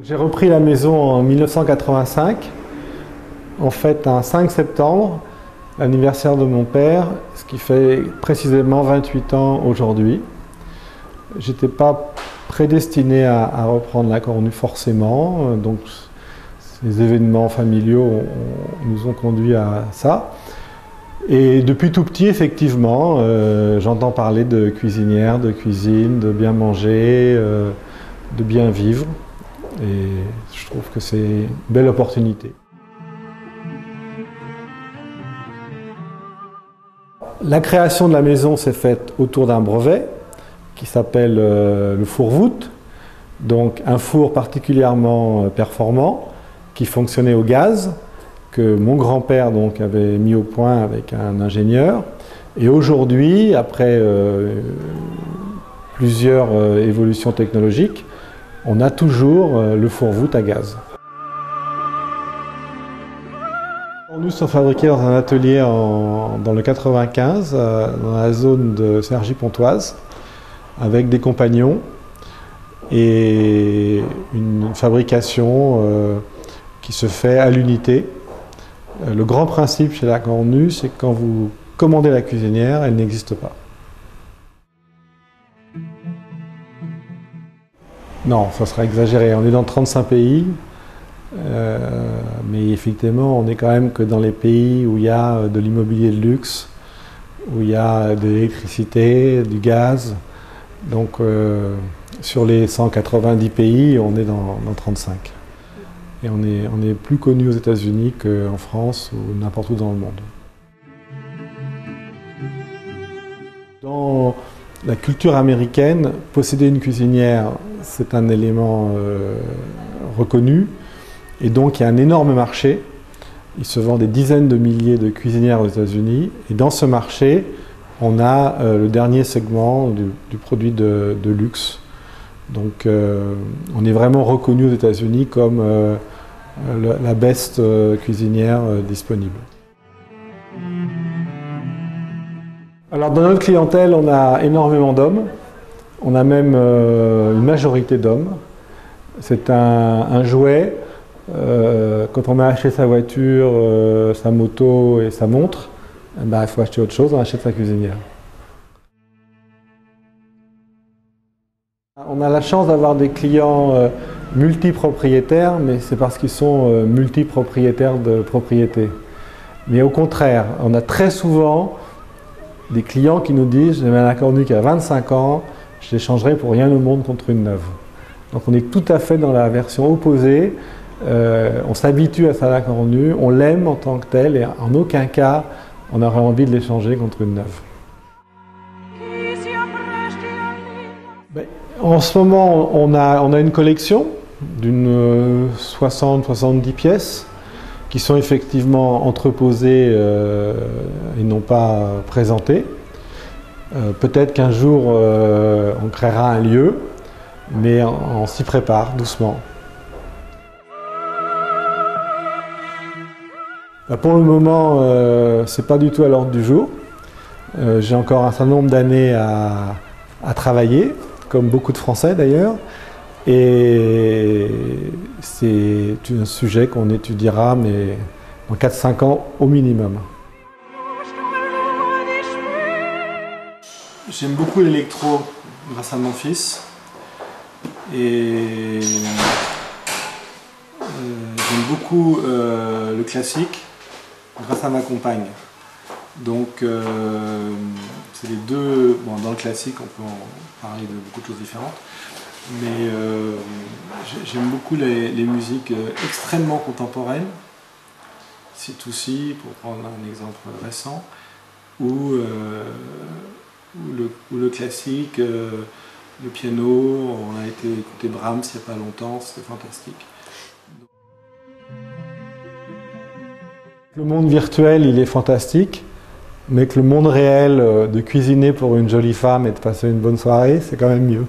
J'ai repris la maison en 1985, en fait un 5 septembre, l'anniversaire de mon père, ce qui fait précisément 28 ans aujourd'hui. J'étais pas prédestiné à reprendre la Cornue forcément, donc les événements familiaux nous ont conduit à ça. Et depuis tout petit, effectivement, j'entends parler de cuisinière, de cuisine, de bien manger, de bien vivre. Et je trouve que c'est une belle opportunité. La création de la maison s'est faite autour d'un brevet qui s'appelle le four-voûte, donc un four particulièrement performant qui fonctionnait au gaz, que mon grand-père donc avait mis au point avec un ingénieur. Et aujourd'hui, après plusieurs évolutions technologiques, on a toujours le four-voûte à gaz. Nous sommes fabriqués dans un atelier dans le 95, dans la zone de Cergy-Pontoise, avec des compagnons et une fabrication qui se fait à l'unité. Le grand principe chez la Cornue, c'est que quand vous commandez la cuisinière, elle n'existe pas. Non, ça serait exagéré. On est dans 35 pays, mais effectivement, on est quand même que dans les pays où il y a de l'immobilier de luxe, où il y a de l'électricité, du gaz. Donc, sur les 190 pays, on est dans 35. Et on est plus connu aux États-Unis qu'en France ou n'importe où dans le monde. Dans la culture américaine, posséder une cuisinière, c'est un élément reconnu. Et donc il y a un énorme marché. Il se vend des dizaines de milliers de cuisinières aux États-Unis. Et dans ce marché, on a le dernier segment du produit de luxe. Donc on est vraiment reconnu aux États-Unis comme la best cuisinière disponible. Alors dans notre clientèle, on a énormément d'hommes. On a même une majorité d'hommes. C'est un jouet. Quand on a acheté sa voiture, sa moto et sa montre, il faut acheter autre chose, on achète sa cuisinière. On a la chance d'avoir des clients multipropriétaires, mais c'est parce qu'ils sont multipropriétaires de propriété. Mais au contraire, on a très souvent des clients qui nous disent « j'ai la Cornue qui a 25 ans, je l'échangerai pour rien au monde contre une neuve ». Donc on est tout à fait dans la version opposée. On s'habitue à sa Cornue, on l'aime en tant que tel et en aucun cas on aurait envie de l'échanger contre une neuve. En ce moment, on a une collection d'une 60-70 pièces qui sont effectivement entreposées et non pas présentées. Peut-être qu'un jour, on créera un lieu, mais on s'y prépare doucement. Pour le moment, ce n'est pas du tout à l'ordre du jour. J'ai encore un certain nombre d'années à travailler, comme beaucoup de Français d'ailleurs. Et c'est un sujet qu'on étudiera, mais en 4-5 ans au minimum. J'aime beaucoup l'électro grâce à mon fils. Et j'aime beaucoup le classique grâce à ma compagne. Donc c'est les deux. Bon, dans le classique, on peut en parler de beaucoup de choses différentes. Mais j'aime beaucoup les musiques extrêmement contemporaines, C2C pour prendre un exemple récent, ou le classique, le piano. On a été écouter Brahms il n'y a pas longtemps, c'était fantastique. Le monde virtuel, il est fantastique, mais que le monde réel de cuisiner pour une jolie femme et de passer une bonne soirée, c'est quand même mieux.